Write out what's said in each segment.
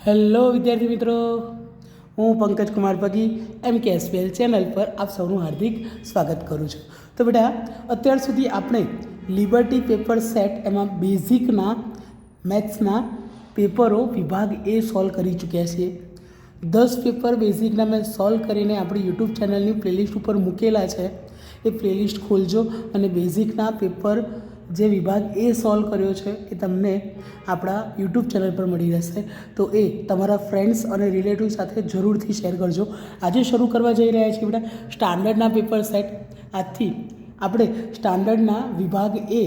Hello વિદ્યાર્થી મિત્રો, હું પંકજ કુમાર પગી MKSPL ચેનલ પર આપ સૌનું હાર્દિક સ્વાગત કરું છું. તો બેટા, અત્યાર સુધી આપણે લિબર્ટી પેપર સેટ એમાં બેઝિકના મેથ્સના પેપરો વિભાગ એ સોલ્વ કરી ચૂક્યા છીએ. 10 પેપર બેઝિકના મેં સોલ્વ કરીને આપણી યુટ્યુબ ચેનલની પ્લેલિસ્ટ ઉપર મૂકેલા છે. એ પ્લેલિસ્ટ ખોલજો અને બેઝિકના પેપર જે વિભાગ એ સોલ્વ કર્યો છે એ તમને આપણા યુટ્યુબ ચેનલ પર મળી રહેશે. તો એ તમારા ફ્રેન્ડ્સ અને રિલેટિવ સાથે જરૂરથી શેર કરજો. આજે શરૂ કરવા જઈ રહ્યા છીએ બેટા સ્ટાન્ડર્ડના પેપર સેટ. આજથી આપણે સ્ટાન્ડર્ડના વિભાગ એ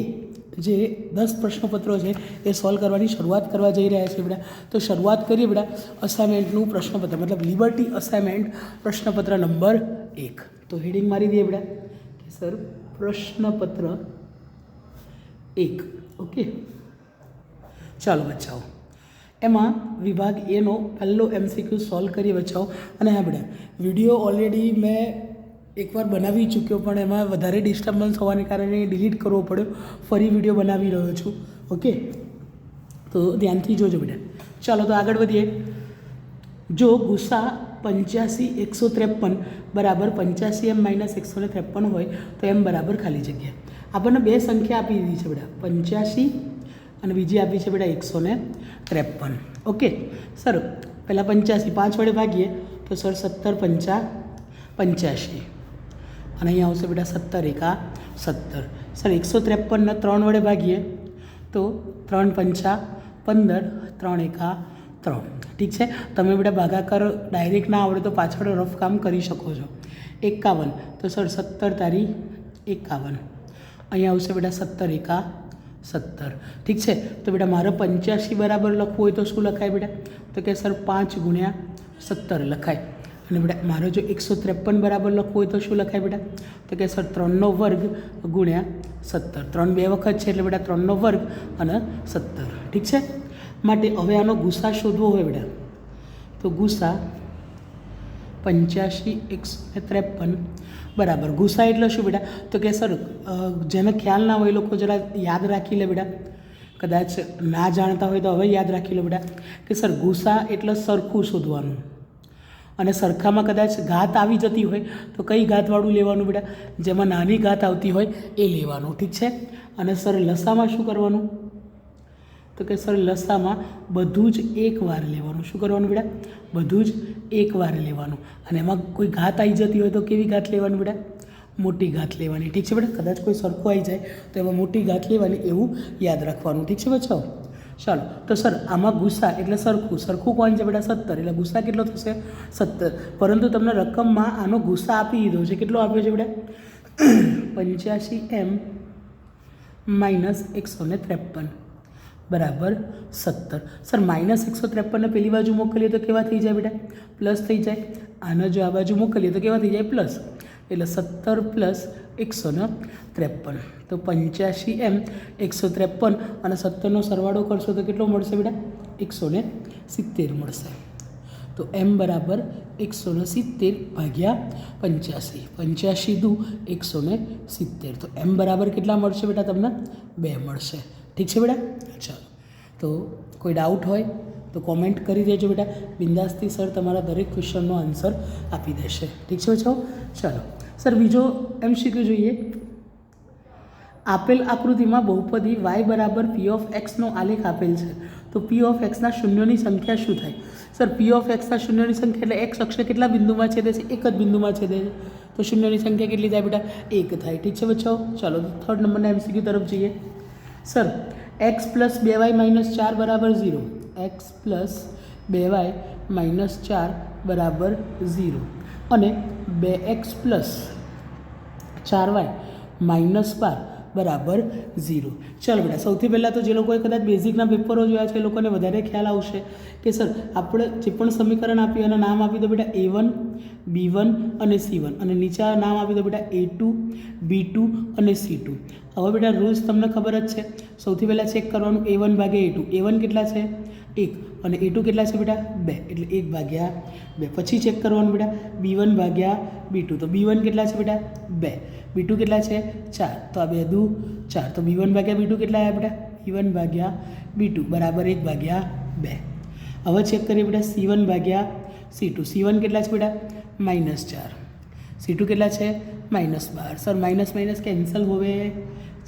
જે 10 પ્રશ્નપત્રો છે એ સોલ્વ કરવાની શરૂઆત કરવા જઈ રહ્યા છીએ બેટા. તો શરૂઆત કરીએ બેટા અસાઇનમેન્ટનું પ્રશ્નપત્ર, મતલબ લિબર્ટી અસાઇનમેન્ટ પ્રશ્નપત્ર નંબર 1. તો હેડિંગ મારી દઈએ બેટા કે સર પ્રશ્નપત્ર 1. ઓકે, ચાલો બચ્ચાઓ, એમાં વિભાગ એનો પહેલો MCQ સોલ્વ કરીએ બચ્ચાઓ. અને હા બેટા, વિડીયો ઓલરેડી મેં એકવાર બનાવી ચૂક્યો, પણ એમાં વધારે ડિસ્ટર્બન્સ હોવાને કારણે ડિલીટ કરવો પડ્યો. ફરી વિડીયો બનાવી રહ્યો છું. ઓકે, તો ધ્યાનથી જોજો બેટા. ચાલો તો આગળ વધીએ. જો ગુસા 85 બરાબર 85m - 153 હોય તો m બરાબર ખાલી જગ્યા. આપણને બે સંખ્યા આપી દીધી છે બેટા, 85 અને બીજી આપી છે બેટા 153. ઓકે સર, પહેલાં 85 5 વડે ભાગીએ તો સર 17 × 5 85 અને અહીંયા આવશે બેટા 17 × 17. સર 153 ને 3 વડે ભાગીએ તો 3 × 5 15, 3 × 3. ઠીક છે, તમે બેટા ભાગાકાર ડાયરેક્ટ ના આવડે તો પાછળ રફ કામ કરી શકો છો. 51 તો સર 17 તારી 51, અહીંયા આવશે બેટા 17 × 17. ઠીક છે, તો બેટા મારે 85 બરાબર લખવું હોય તો શું લખાય બેટા? તો કે સર 5 × 17 લખાય. અને બેટા મારે જો 153 બરાબર લખવું હોય તો શું લખાય બેટા? તો કે સર 3નો વર્ગ ગુણ્યા 17. 3 બે વખત છે એટલે બેટા 3નો વર્ગ અને 17. ઠીક છે, માટે હવે આનો ગુસા શોધવો હોય બેટા તો ગુસા 85 153 બરાબર. ગુસા એટલે શું બેટા? તો કે સર જેને ખ્યાલ ના હોય એ લોકો જરા યાદ રાખી લે બેટા, કદાચ ના જાણતા હોય તો હવે યાદ રાખી લો બેટા કે સર ગુસા એટલે સરખું શોધવાનું. અને સરખામાં કદાચ ઘાત આવી જતી હોય તો કઈ ઘાતવાળું લેવાનું બેટા? જેમાં નાની ઘાત આવતી હોય એ લેવાનું. ઠીક છે, અને સર લસામાં શું કરવાનું? તો કે સર લસામાં બધું જ એક વાર લેવાનું. શું કરવાનું બેટા? બધું જ એક વાર લેવાનું. અને એમાં કોઈ ઘાત આવી જતી હોય તો કેવી ઘાત લેવાની બેટા? મોટી ઘાત લેવાની. ઠીક છે બેટા, કદાચ કોઈ સરખું આવી જાય તો એમાં મોટી ઘાત લેવાની, એવું યાદ રાખવાનું. ઠીક છે બચ્ચાઓ? ચાલો, તો સર આમાં ગુસા એટલે સરખું કોણ છે બેટા? 17. એટલે ગુસા કેટલો થશે? 17. પરંતુ તમને રકમમાં આનો ગુસા આપી દીધો છે. કેટલો આપ્યો છે બેટા? 85m - 153 બરાબર 17. સર -153 ને પેલી બાજુ મોકલીએ તો કેવા થઈ જાય બેટા? પ્લસ થઈ જાય. આને જો આ બાજુ મોકલીએ તો કેવા થઈ જાય? પ્લસ. એટલે 17 + 153. તો 85m 153 અને 17નો સરવાળો કરશો તો કેટલો મળશે બેટા? 170 મળશે. તો m બરાબર 170 ભાગ્યા 85. 85 દુ 170. તો m બરાબર કેટલા મળશે બેટા? તમને 2 મળશે. ઠીક છે બેટા? ચાલો, તો કોઈ ડાઉટ હોય તો કોમેન્ટ કરી દેજો બેટા. બિંદાસથી સર તમારા દરેક ક્વેશ્ચનનો આન્સર આપી દેશે. ઠીક છે બચ્ચાઓ? ચાલો સર, બીજો MCQ જોઈએ. આપેલ આકૃતિમાં બહુપદી y બરાબર p(x) નો આલેખ આપેલ છે. તો p(x) ના શૂન્યોની સંખ્યા શું થાય? સર p(x) ના શૂન્યોની સંખ્યા એટલે x અક્ષને કેટલા બિંદુમાં છેદે છે? એક જ બિંદુમાં છેદે છે. તો શૂન્યોની સંખ્યા કેટલી થાય બેટા? 1 થાય. ઠીક છે બચ્ચાઓ? ચાલો થર્ડ નંબરના MCQ તરફ જઈએ. સર x + 2y - 4 બરાબર 0. x + 2y - 4 બરાબર 0 અને 2x + 4y - 12 બરાબર 0. ચાલો બેટા, સૌથી પહેલાં તો જે લોકોએ કદાચ બેઝિકના પેપરો જોયા છે એ લોકોને વધારે ખ્યાલ આવશે કે સર આપણે જે પણ સમીકરણ આપ્યું એના નામ આપી દો બેટા A1, B1 અને C1, અને નીચે નામ આપી દો બેટા A2, B2 અને C2. હવે બેટા રૂલ્સ તમને ખબર જ છે. સૌથી પહેલાં ચેક કરવાનું A1 ભાગ્યા A2. A1 કેટલા છે? 1 અને A2 કેટલા છે બેટા? 2. એટલે 1 ભાગ્યા 2. પછી ચેક કરવાનું બેટા B1 ભાગ્યા B2. તો B1 કેટલા છે બેટા? 2. B2 કેટલા છે? 4. તો આ 2 દુ 4. તો B1 ભાગ્યા B2 કેટલા આવ્યા બેટા? B1 ભાગ્યા B2 બરાબર 1 ભાગ્યા 2. હવે ચેક કરીએ બેટા C1 ભાગ્યા C2. C1 કેટલા છે બેટા -4, C2 કેટલા છે -12. સર માઇનસ માઇનસ કેન્સલ હોવે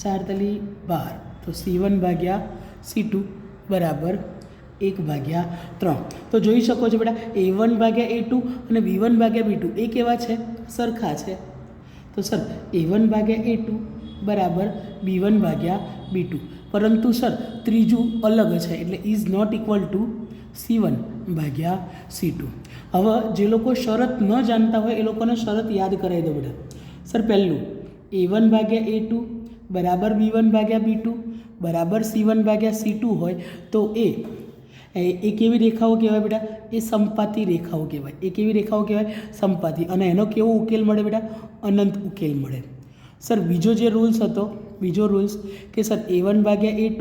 4 તલી 12, તો C1 ભાગ્યા C2 બરાબર 1/3. તો જોઈ શકો છો બેટા A1 ભાગ્યા A2 અને B1 ભાગ્યા B2 એ કેવા છે સરખા છે. તો સર A1 ભાગ્યા A2 બરાબર B1 ભાગ્યા B2, પરંતુ સર ત્રીજું અલગ છે એટલે is not equal to C1 ભાગ્યા C2. હવે જે લોકો શરત ન જાણતા હોય એ લોકોને શરત યાદ કરાવી દો બેટા. સર પહેલું A1 ભાગ્યા A2 બરાબર B1 ભાગ્યા B2 બરાબર C1 ભાગ્યા C2 હોય તો એ કેવી રેખાઓ કહેવાય બેટા? એ સંપાતી રેખાઓ કહેવાય. એ કેવી રેખાઓ કહેવાય? સંપાતી. અને એનો કેવો ઉકેલ મળે બેટા? અનંત ઉકેલ મળે. સર બીજો જે રૂલ્સ હતો, બીજો રૂલ્સ કે સર A1 ભાગ્યા A2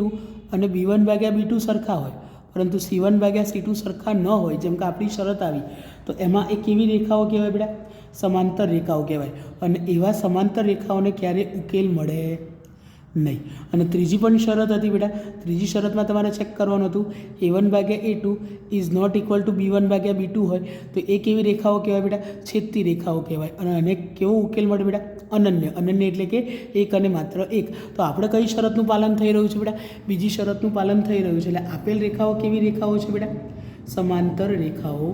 અને B1 ભાગ્યા B2 સરખા હોય પરંતુ C1 ભાગ્યા C2 સરખા ન હોય, જેમ કે આપણી શરત આવી, તો એમાં એ કેવી રેખાઓ કહેવાય બેટા? સમાંતર રેખાઓ કહેવાય. અને એવા સમાંતર રેખાઓને ક્યારે ઉકેલ મળે નહીં. અને ત્રીજી પણ શરત હતી બેટા. ત્રીજી શરતમાં તમારે ચેક કરવાનું હતું A1 ભાગ્યા A2 is not equal to B1 ભાગ્યા B2 હોય તો એ કેવી રેખાઓ કહેવાય બેટા? છેદતી રેખાઓ કહેવાય. અને એને કેવો ઉકેલ મળે બેટા? અનન્ય. અનન્ય એટલે કે એક અને માત્ર એક. તો આપણે કઈ શરતનું પાલન થઈ રહ્યું છે બેટા? બીજી શરતનું પાલન થઈ રહ્યું છે. એટલે આપેલ રેખાઓ કેવી રેખાઓ છે બેટા? સમાંતર રેખાઓ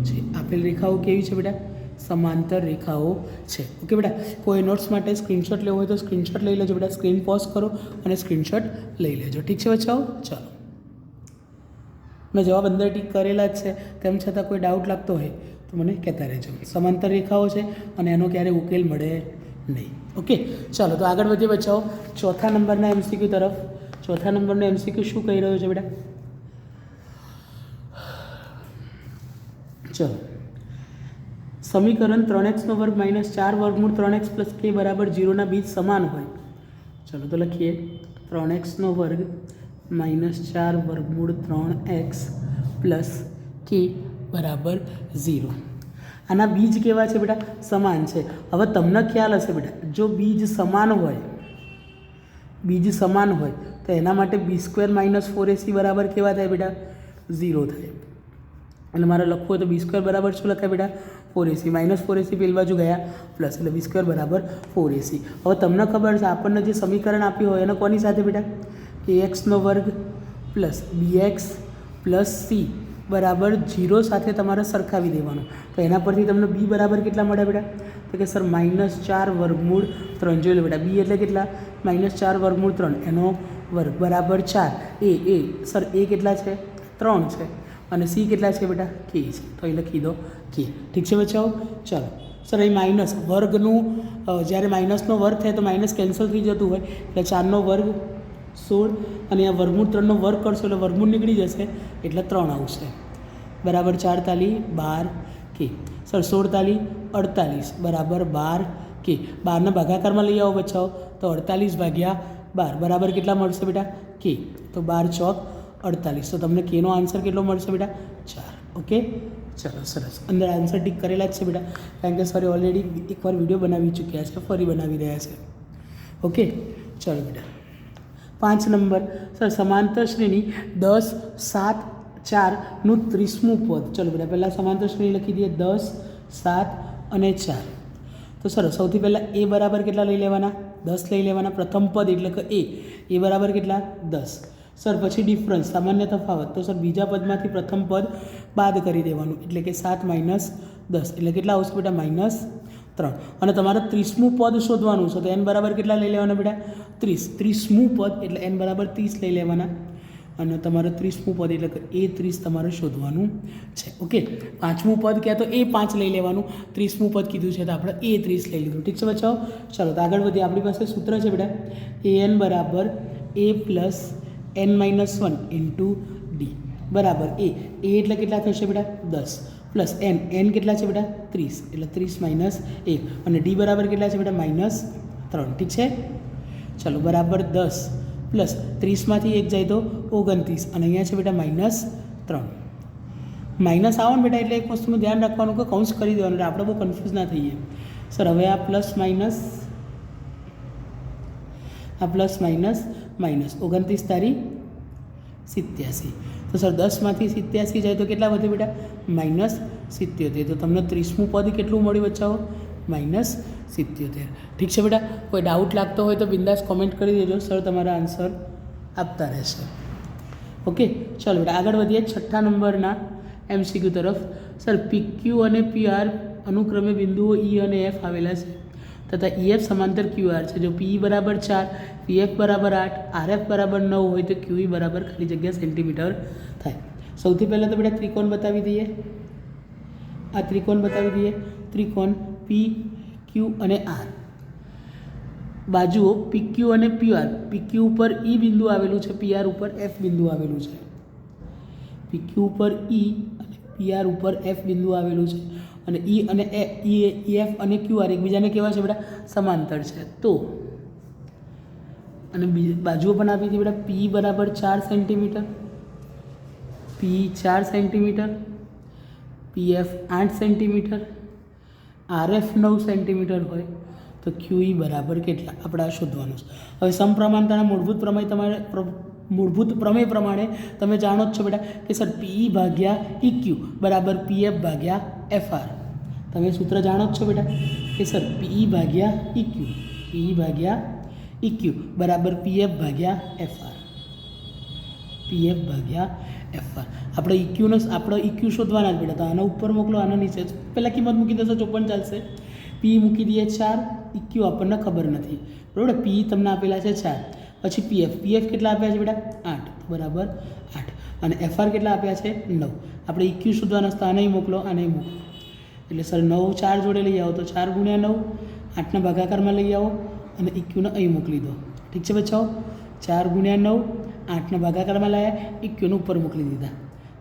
છે. આપેલ રેખાઓ કેવી છે બેટા? સમાંતર રેખાઓ છે. ઓકે બેટા, કોઈ નોટ્સ માટે સ્ક્રીનશોટ લેવો હોય તો સ્ક્રીનશોટ લઈ લેજો બેટા. સ્ક્રીન પોઝ કરો અને સ્ક્રીનશોટ લઈ લેજો. ઠીક છે બચ્ચાઓ? ચાલો, મેં જવાબ અંદર ટીક કરેલા જ છે, તેમ છતાં કોઈ ડાઉટ લાગતો હોય તો મને કહેતા રહેજો. સમાંતર રેખાઓ છે અને એનો ક્યારે ઉકેલ મળે નહીં. ઓકે, ચાલો તો આગળ વધીએ બચ્ચાઓ ચોથા નંબરના MCQ તરફ. ચોથા નંબરનો MCQ શું કહી રહ્યો છે બેટા? ચલો, સમીકરણ 3x² - 4 √ 3x + k બરાબર 0 ના બીજ સમાન હોય. ચલો તો લખીએ 3x² - 4 √ 3x + k બરાબર 0. આના બીજ કેવા છે બેટા? સમાન છે. હવે તમને ખ્યાલ હશે બેટા, જો બીજ સમાન હોય તો એના માટે b² - 4ac બરાબર કેવા થાય બેટા? 0 થાય. એટલે મારે લખવું હોય તો b² બરાબર શું લખાય બેટા? 4ac. -4ac પેલી બાજુ ગયા પ્લસ, એટલે b² બરાબર 4ac. હવે તમને ખબર છે આપણને જે સમીકરણ આપ્યું હોય એને કોની સાથે બેટા? ax² + bx + c બરાબર 0 સાથે તમારે સરખાવી દેવાનું. તો એના પરથી તમને b બરાબર કેટલા મળે બેટા? તો કે સર -4 √ 3. જોઈ લો બેટા, b એટલે કેટલા? -4 √ 3 એનો વર્ગ બરાબર 4. સર a કેટલા છે? 3 છે. અને c કેટલા છે બેટા? k છે. તો અહીં લખી દો k. ઠીક છે બચ્ચાઓ? ચાલો સર અહીં માઇનસ વર્ગનું, જ્યારે માઇનસનો વર્ગ થાય તો માઇનસ કેન્સલ થઈ જતું હોય, એટલે 4નો વર્ગ 16 અને આ √ 3નો વર્ગ કરશો એટલે વર્ગમૂળ નીકળી જશે એટલે 3 આવશે. બરાબર 4 તાલી 12 k. સર 16 તાલી 48 બરાબર 12 k. 12ના ભાગાકારમાં લઈ આવો બચ્ચાઓ તો 48/12 બરાબર કેટલા મળશે બેટા? k. તો 12 ચોક 48. તો તમને કેનો આન્સર કેટલો મળશે બેટા? 4. ઓકે, ચલો સરસ. અંદર આન્સર ટીક કરેલા જ છે બેટા, કારણ કે સરે ઓલરેડી એકવાર વિડીયો બનાવી ચૂક્યા છે, ફરી બનાવી રહ્યા છે. ઓકે, ચલો બેટા 5 નંબર. સર સમાંતર શ્રેણી 10, 7, 4નું 30મું પદ. ચલો બેટા પહેલાં સમાંતર શ્રેણી લખી દઈએ 10, 7 અને 4. તો સર સૌથી પહેલાં a બરાબર કેટલા લઈ લેવાના? 10 લઈ લેવાના. પ્રથમ પદ એટલે કે a બરાબર કેટલા? 10. સર પછી ડિફરન્સ, સામાન્ય તફાવત. તો સર બીજા પદમાંથી પ્રથમ પદ બાદ કરી દેવાનું, એટલે કે 7 - 10 એટલે કેટલા આવશે બેટા? -3. અને તમારે 30મું પદ શોધવાનું છે, તો n બરાબર કેટલા લઈ લેવાના બેટા? 30. 30મું પદ એટલે n બરાબર 30 લઈ લેવાના. અને તમારે 30મું પદ એટલે કે a30 તમારે શોધવાનું છે. ઓકે, 5મું પદ ક્યાં તો a5 લઈ લેવાનું. 30મું પદ કીધું છે તો આપણે a30 લઈ લીધું. ઠીક છે બચ્ચાઓ? ચાલો તો આગળ વધીએ. આપણી પાસે સૂત્ર છે બેટા an બરાબર a + n - 1 * d બરાબર a એટલે કેટલા થશે બેટા? 10 પ્લસ n કેટલા છે બેટા? 30 એટલે 30 - 1 અને d બરાબર કેટલા છે બેટા? -3. ઠીક છે? ચલો બરાબર 10 પ્લસ 30માંથી 1 જાય તો 29 અને અહીંયા છે બેટા -3. માઇનસ આવો ને બેટા એટલે એક વસ્તુનું ધ્યાન રાખવાનું કે કૌંસ કરી દેવાનું, એટલે આપણે બહુ કન્ફ્યુઝ ના થઈએ. સર હવે આ પ્લસ માઇનસ 29 તારી 87. તો તો સર 10માંથી 87 જાય તો કેટલા વધે બેટા? -77. તો તમને 30મું પદ કેટલું મળ્યું બચ્ચાઓ? -77. ઠીક છે બેટા, કોઈ ડાઉટ લાગતો હોય તો બિંદાસ કોમેન્ટ કરી દેજો, સર તમારા આન્સર આપતા રહેશે. ઓકે, ચાલો બેટા આગળ વધીએ 6થા નંબરના MCQ તરફ. સર PQ અને PR અનુક્રમે બિંદુઓ E અને F આવેલા છે તથા EF સમાંતર QR છે. જો PE બરાબર 4, PF બરાબર 8, RF બરાબર 9 હોય તો QE બરાબર ખાલી જગ્યા સેન્ટીમીટર થાય. સૌથી પહેલાં તો બેટા ત્રિકોણ બતાવી દઈએ. આ ત્રિકોણ બતાવી દઈએ. ત્રિકોણ PQ અને R. બાજુઓ PQ અને PR. PQ ઉપર E બિંદુ આવેલું છે, PR ઉપર F બિંદુ આવેલું છે. PQ ઉપર E અને PR ઉપર F બિંદુ આવેલું છે અને EF અને QR એકબીજાને કેવા છે બેટા? સમાંતર છે. તો અને બાજુઓ પણ આપી હતી બેટા. PE બરાબર 4 centimetre, PE 4 centimetre, PF 8 centimetre, RF 9 centimetre હોય તો QE બરાબર કેટલા? આપણે આ શોધવાનું છે. હવે સમપ્રમાણતાના મૂળભૂત પ્રમેય પ્રમાણે તમે જાણો જ છો બેટા કે સર PE ભાગ્યા EQ બરાબર PF ભાગ્યા FR. તમે સૂત્ર જાણો જ છો બેટા કે સર PE ભાગ્યા EQ બરાબર PF ભાગ્યા FR. PF ભાગ્યા FR. આપણે EQ શોધવાના જ બેટા. તો આના ઉપર મોકલો, આના નીચે પહેલાં કિંમત મૂકી દેશો તો પણ ચાલશે. PE મૂકી દઈએ 4, EQ આપણને ખબર નથી બરાબર. PE તમને આપેલા છે 4, પછી PF કેટલા આપ્યા છે બેટા? 8 બરાબર 8 અને FR કેટલા આપ્યા છે? 9. આપણે EQ શોધવાના છે તો આને મોકલો, આને મોકલો. એટલે સર 9 4 જોડે લઈ આવો તો 4 × 9, 8ના ભાગાકારમાં લઈ આવો અને EQને અહીં મોકલી દો. ઠીક છે બચ્ચાઓ? 4 × 9, 8ના ભાગાકારમાં લાવ્યા, EQને ઉપર મોકલી દીધા.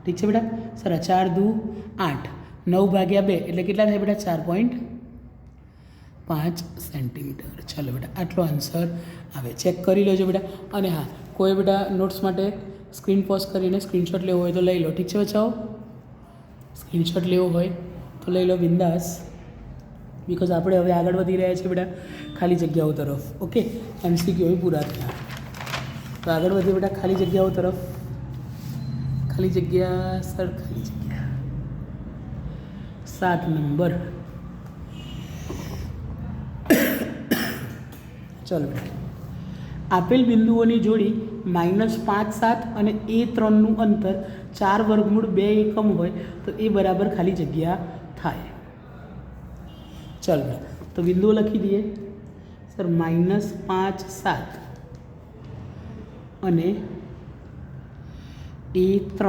ઠીક છે બેટા? સર 4 દુ 8, 9 ભાગ્યા 2 એટલે કેટલા થાય બેટા? 4.5 સેન્ટીમીટર. ચાલો બેટા આટલો આન્સર આવે. ચેક કરી લેજો બેટા. અને હા, કોઈ બેટા નોટ્સ માટે સ્ક્રીન પોઝ કરીને સ્ક્રીનશોટ લેવો હોય તો લઈ લો. ઠીક છે બચ્ચાઓ? સ્ક્રીનશોટ લેવો હોય તો લઈ લો બિંદાસ, બિકોઝ આપણે હવે આગળ વધી રહ્યા છીએ બેટા ખાલી જગ્યાઓ તરફ. ઓકે, MCQ પૂરા થયા તો આગળ વધીએ બેટા ખાલી જગ્યાઓ તરફ. ખાલી જગ્યા 7 નંબર. ચાલો બેટા, આપેલ બિંદુઓની જોડી -5, 7 અને A3નું અંતર 4 વર્ગમૂળ 2 એકમ હોય તો એ બરાબર ખાલી જગ્યા થાય. ચાલો બેટા, તો બિંદુઓ લખી દઈએ. સર -5, 7 અને A3,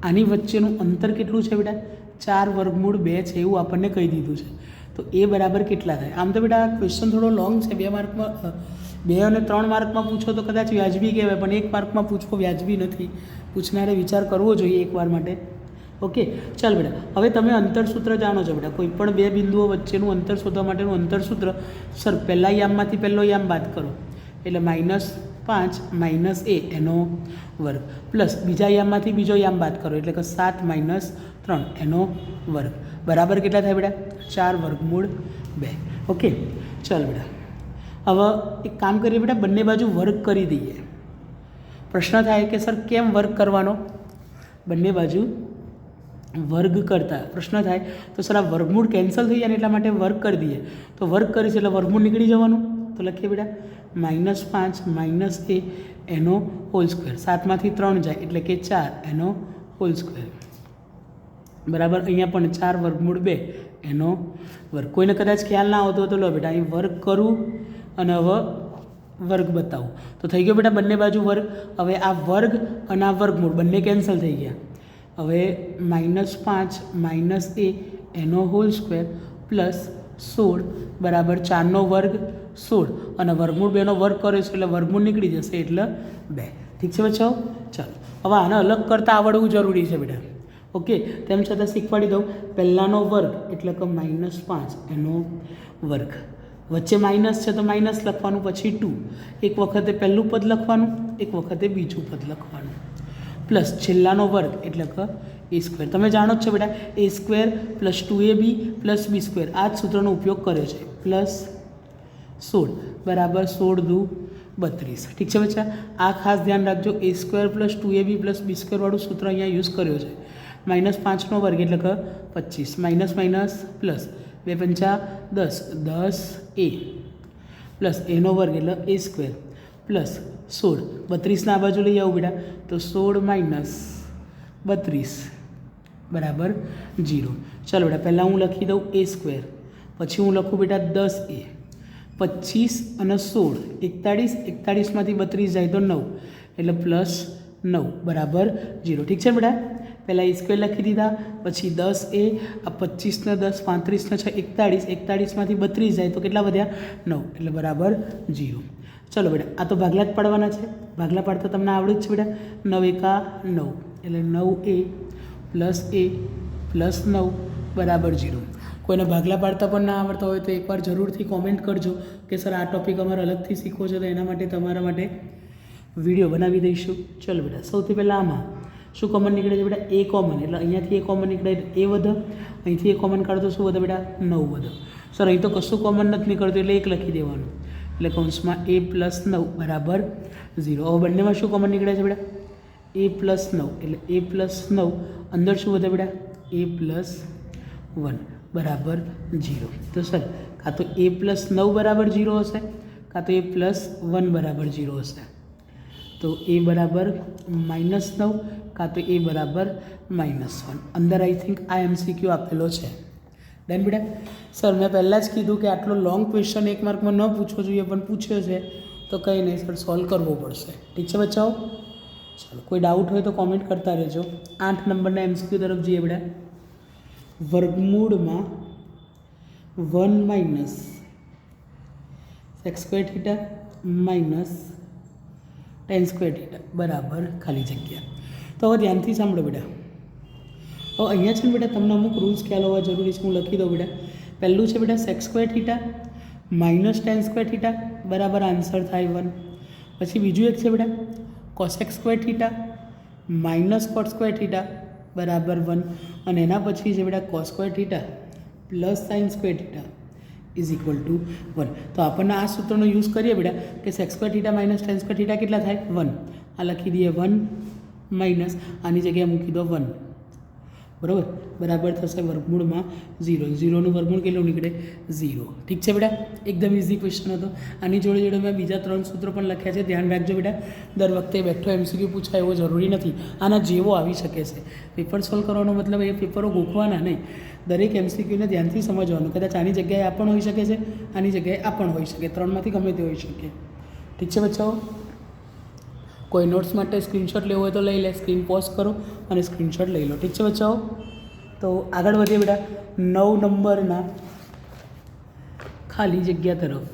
આની વચ્ચેનું અંતર કેટલું છે બેટા? 4 વર્ગમૂળ 2 છે એવું આપણને કહી દીધું છે. તો એ બરાબર કેટલા થાય? આમ તો બેટા ક્વેશ્ચન થોડો લોંગ છે. 2 માર્કમાં 2 અને 3 માર્કમાં પૂછો તો કદાચ વ્યાજબી કહેવાય, પણ 1 માર્કમાં પૂછવો વ્યાજબી નથી. પૂછનારે વિચાર કરવો જોઈએ એકવાર માટે. ઓકે, ચાલ બેટા, હવે તમે અંતરસૂત્ર જાણો છો બેટા. કોઈ પણ 2 બિંદુઓ વચ્ચેનું અંતર શોધવા માટેનું અંતરસૂત્ર. સર પહેલા યામમાંથી પહેલો યામ બાદ કરો એટલે -5 - A એનો વર્ગ પ્લસ બીજા યામમાંથી બીજો યામ બાદ કરો એટલે કે 7 - 3 એનો વર્ગ બરાબર કેટલા થાય બેટા? 4 વર્ગમૂળ 2. ઓકે, ચાલ બેટા, હવે એક કામ કરીએ બેટા, બંને બાજુ વર્ગ કરી દઈએ. પ્રશ્ન થાય કે સર કેમ વર્ગ કરવાનો? બંને બાજુ વર્ગ કરતા પ્રશ્ન થાય તો સર આ વર્ગમૂળ કેન્સલ થઈ જાય ને એટલા માટે વર્ગ કરી દઈએ. તો વર્ગ કરીશ એટલે વર્ગમૂળ નીકળી જવાનું. તો લખીએ બેટા -5 - A એનો હોલ સ્ક્વેર. 7માંથી 3 જાય એટલે કે 4 એનો હોલ સ્ક્વેર બરાબર. અહીંયા પણ 4 વર્ગમૂળ 2 એનો વર્ગ. કોઈને કદાચ ખ્યાલ ના આવતો તો લો બેટા અહીં વર્ગ કરું અને હવે વર્ગ બતાવું. તો થઈ ગયો બેટા બંને બાજુ વર્ગ. હવે આ વર્ગ અને આ વર્ગમૂળ બંને કેન્સલ થઈ ગયા. હવે -5 - A એનો હોલ સ્ક્વેર પ્લસ 16 બરાબર 4નો વર્ગ 16 અને વર્ગમૂળ 2નો વર્ગ કર્યો છે એટલે વર્ગમૂળ નીકળી જશે એટલે 2. ઠીક છે બચ્ચાઓ? ચાલો, હવે આને અલગ કરતાં આવડવું જરૂરી છે બેટા. ઓકે, તેમ છતાં શીખવાડી દઉં. પહેલાંનો વર્ગ એટલે કે -5 એનો વર્ગ, વચ્ચે માઇનસ છે તો માઇનસ લખવાનું, પછી 2, એક વખતે પહેલું પદ લખવાનું, એક વખતે બીજું પદ લખવાનું, પ્લસ છેલ્લાનો વર્ગ એટલે કે A². તમે જાણો જ છો બેટા A² + 2AB + B². આ જ સૂત્રનો ઉપયોગ કર્યો છે. પ્લસ 16 બરાબર 16 દુ 32. ઠીક છે બચ્ચા, આ ખાસ ધ્યાન રાખજો. a² + 2ab + b² વાળું સૂત્ર અહીંયા યુઝ કર્યો છે. -5નો વર્ગ એટલે કે 25, માઇનસ માઇનસ પ્લસ 2 પંચા 10, 10a પ્લસ એનો વર્ગ એટલે a² પ્લસ 16, 32 આ બાજુ લઈ આવું બેટા તો 16 - 32 બરાબર 0. ચાલો બેટા પહેલાં હું લખી દઉં a², પછી હું લખું બેટા 10a, 25 અને 16, 41, 41માંથી 32 જાય તો 9 એટલે +9 બરાબર 0. ઠીક છે બેટા, પહેલાં a² લખી દીધા, પછી 10a, આ 25 ને 10, 35 ને 6, 41, 41માંથી 32 જાય તો કેટલા વધ્યા 9 એટલે બરાબર 0. ચલો બેટા, આ તો ભાગલા જ પાડવાના છે. ભાગલા પાડતા તમને આવડે જ છે બેટા. 9 × 9 એટલે 9a + a + 9 બરાબર 0. કોઈને ભાગલા પાડતા પણ ના આવડતા હોય તો એકવાર જરૂરથી કોમેન્ટ કરજો કે સર આ ટૉપિક અમારે અલગથી શીખવો છે, તો એના માટે તમારા માટે વિડીયો બનાવી દઈશું. ચલો બેટા, સૌથી પહેલાં આમાં શું કોમન નીકળે છે બેટા? a કોમન, એટલે અહીંયાથી a કોમન નીકળે એટલે a વધે, અહીંથી a કોમન કાઢો તો શું વધે બેટા? 9 વધે. સર અહીં તો કશું કોમન નથી નીકળતું એટલે 1 લખી દેવાનું, એટલે કૌંસમાં a + 9 બરાબર 0. હવે બંનેમાં શું કોમન નીકળે છે બેટા? a + 9 એટલે a + 9, અંદર શું વધે બેટા? a + 1 બરાબર 0. તો સર કાં તો a + 9 બરાબર 0 હશે, કાં તો a + 1 બરાબર 0 હશે. તો a બરાબર -9 કાં તો a બરાબર -1. અંદર આઈ થિંક આ MCQ આપેલો છે. ડન બેટા. સર મેં પહેલાં જ કીધું કે આટલો લોંગ ક્વેશ્ચન 1 માર્કમાં ન પૂછવો જોઈએ, પણ પૂછ્યો છે તો કંઈ નહીં સર, સોલ્વ કરવો પડશે. ઠીક છે બચ્ચાઓ? ચાલો, કોઈ ડાઉટ હોય તો કોમેન્ટ કરતા રહેજો. 8 નંબરના MCQ તરફ જઈએ બેટા. વર્ગમૂળમાં 1 - sec² - tan² બરાબર ખાલી જગ્યા. તો હવે ધ્યાનથી સાંભળો બેટા. હવે અહીંયા છે ને બેટા તમને અમુક રૂલ્સ ખ્યાલ હોવા જરૂરી છે. હું લખી દઉં બેટા. પહેલું છે બેટા sec² - tan² બરાબર આન્સર થાય 1. પછી બીજું એક છે બેટા cosec² - cot² બરાબર 1. અને એના પછી છે બેટા cos² + sin² = 1. તો આપણને આ સૂત્રનો યુઝ કરીએ બેટા કે sec² - tan² કેટલા થાય? 1. આ લખી દઈએ 1 માઇનસ આની જગ્યાએ મૂકી દો 1 બરાબર, બરાબર થશે વર્ગમૂળમાં 0. 0નું વર્ગમૂળ કેટલું નીકળે? 0. ઠીક છે બેટા, એકદમ ઇઝી ક્વેશ્ચન હતો. આની જોડે જોડે મેં બીજા 3 સૂત્રો પણ લખ્યા છે, ધ્યાન રાખજો બેટા. દર વખતે બેઠો MCQ પૂછાય એવો જરૂરી નથી, આના જેવો આવી શકે છે. પેપર સોલ્વ કરવાનો મતલબ એ પેપરો ગોખવાના નહીં, દરેક MCQને ધ્યાનથી સમજવાનું. કદાચ આની જગ્યાએ આ પણ હોઈ શકે છે, આની જગ્યાએ આ પણ હોઈ શકે, 3માંથી ગમે તે હોઈ શકે. ઠીક છે બચ્ચાઓ? કોઈ નોટ્સ માટે સ્ક્રીનશોટ લેવો હોય તો લઈ લે, સ્ક્રીન પોઝ કરો અને સ્ક્રીનશોટ લઈ લો. ઠીક છે બચ્ચાઓ? તો આગળ વધીએ બેટા 9 નંબરના ખાલી જગ્યા તરફ.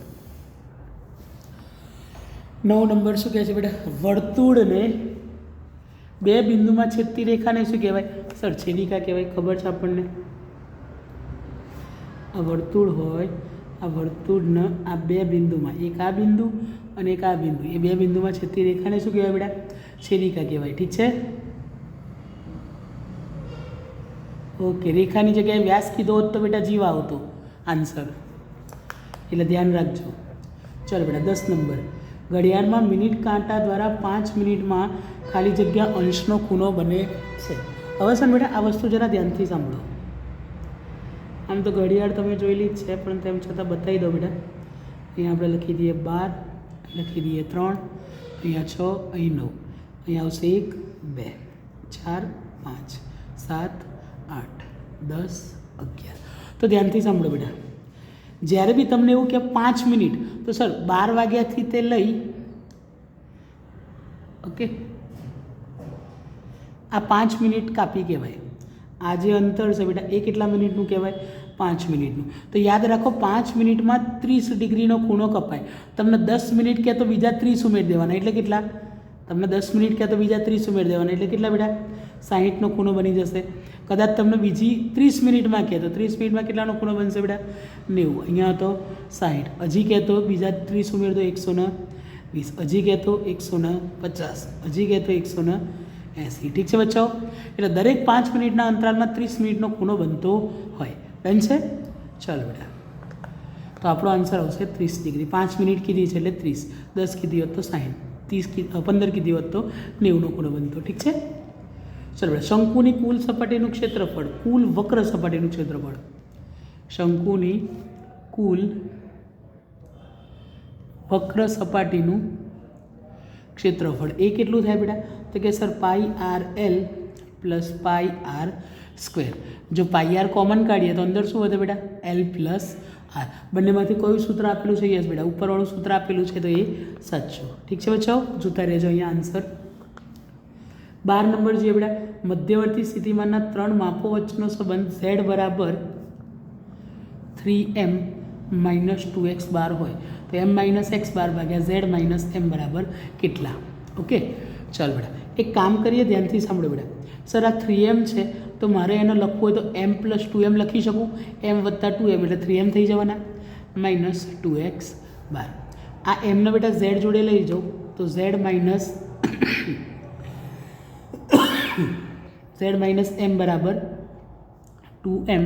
9 નંબર શું કહે છે બેટા? વર્તુળને 2 બિંદુમાં છેદતી રેખાને શું કહેવાય? સર છેદિકા કહેવાય, ખબર છે આપણને. આ વર્તુળ હોય, આ વર્તુળના આ 2 બિંદુમાં, એક આ બિંદુ અને એક આ બિંદુ, એ 2 બિંદુમાં છેદતી રેખાને શું કહેવાય બેટા? છેદિકા કહેવાય. ઠીક છે? ઓકે, રેખાની જગ્યાએ વ્યાસ કીધો હોત તો બેટા જીવા આવતો આન્સર, એટલે ધ્યાન રાખજો. ચાલો બેટા 10 નંબર. ઘડિયાળમાં મિનિટ કાંટા દ્વારા 5 મિનિટમાં ખાલી જગ્યા અંશનો ખૂણો બને છે. હવે સર બેટા આ વસ્તુ જરા ધ્યાનથી સાંભળો. આમ તો ઘડિયાળ તમે જોયેલી જ છે, પણ તેમ છતાં બતાવી દો બેટા. અહીંયા આપણે લખી દઈએ 12, લખી દઈએ 3, અહીંયા 6, અહીં 9, અહીંયા આવશે 1, 2, 4, 5, 7, 8, 10, 11. તો ધ્યાનથી સાંભળો બેટા. જ્યારે બી તમને એવું કે 5 મિનિટ, તો સર 12 વાગ્યાથી તે લઈ, ઓકે, આ 5 મિનિટ કાપી કહેવાય. આ જે અંતર છે બેટા એ કેટલા મિનિટનું કહેવાય? 5 મિનિટનું. તો યાદ રાખો 5 મિનિટમાં 30 ડિગ્રીનો ખૂણો કપાય. તમને 10 મિનિટ કહે તો બીજા 30 ઉમેરી દેવાના, એટલે કેટલા? તમને 10 મિનિટ કહે તો બીજા 30 ઉમેરી દેવાના, એટલે કેટલા બેટા? 60નો ખૂણો બની જશે. કદાચ તમને બીજી 30 મિનિટમાં કહે તો 30 મિનિટમાં કેટલાનો ખૂણો બનશે બેટા? 90. અહીંયા હતો 60, હજી કહેતો બીજા 30 ઉમેર દો 120, હજી કહેતો 150, હજી કહેતો 180. ઠીક છે બચ્ચાઓ? એટલે દરેક 5 મિનિટના અંતરાલમાં 30 મિનિટનો ખૂણો બનતો હોય. ડન છે? ચાલો બેટા, તો આપણો આન્સર આવશે 30 ડિગ્રી. 5 મિનિટ કીધી છે એટલે 30, 10 કીધી હોત તો 60, 15 કીધી હોત તો 90નો ખૂણો બનતો. ઠીક છે. ચલો, શંકુની કુલ સપાટીનું ક્ષેત્રફળ, કુલ વક્ર સપાટીનું ક્ષેત્રફળ, શંકુની કુલ વક્ર સપાટીનું ક્ષેત્રફળ એ કેટલું થાય બેટા? તો કે sir pi R L plus pi R square. જો પાઈ આર કોમન કાઢીએ તો અંદર શું વધે બેટા? L plus R. બંનેમાંથી કયું સૂત્ર આપેલું છે? યસ બેટા, ઉપરવાળું સૂત્ર આપેલું છે તો એ સાચું. ઠીક છે બચ્ચાઓ, જોતા રહેજો અહીંયા આન્સર. 12 નંબર જોઈએ બેટા, મધ્યવર્તી સ્થિતિમાનના 3 માપો વચ્ચેનો સંબંધ z બરાબર 3m માઇનસ 2x બાર હોય તો m માઇનસ એક્સ બાર ભાગ્યા z માઇનસ m બરાબર કેટલા? ઓકે, ચાલ બેટા એક કામ કરીએ, ધ્યાનથી સાંભળો બેટા. સર આ 3m છે તો મારે એને લખવું હોય તો m પ્લસ 2m લખી શકું, m વત્તા 2m એટલે 3m થઈ જવાના, માઇનસ 2x બાર. આ mને બેટા z જોડે લઈ જાઉં તો z માઇનસ m બરાબર 2m